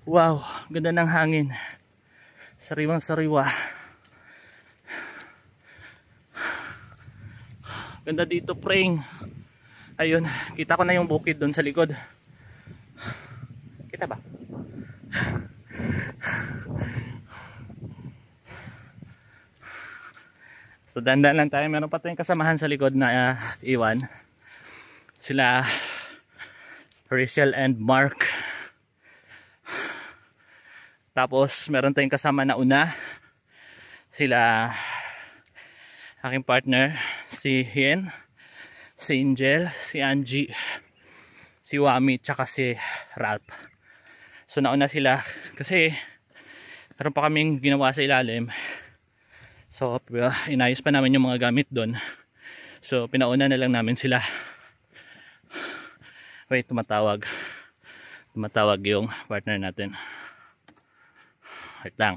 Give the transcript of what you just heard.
Wow, ganda ng hangin. Sariwang sariwa. Ganda dito, preng. Ayun, kita ko na yung bukid doon sa likod. Kita ba? So dandan lang tayo. Meron pa tayong kasamahan sa likod na iwan. Sila Rachel and Mark. Tapos meron tayong kasama na una. Sila aking partner, si Hien, si Angel, si Angie, si Wami, tsaka si Ralph. So nauna sila kasi meron pa kaming ginawa sa ilalim. So inayos pa namin yung mga gamit doon. So pinauna na lang namin sila. Wait, tumatawag yung partner natin. Wait lang.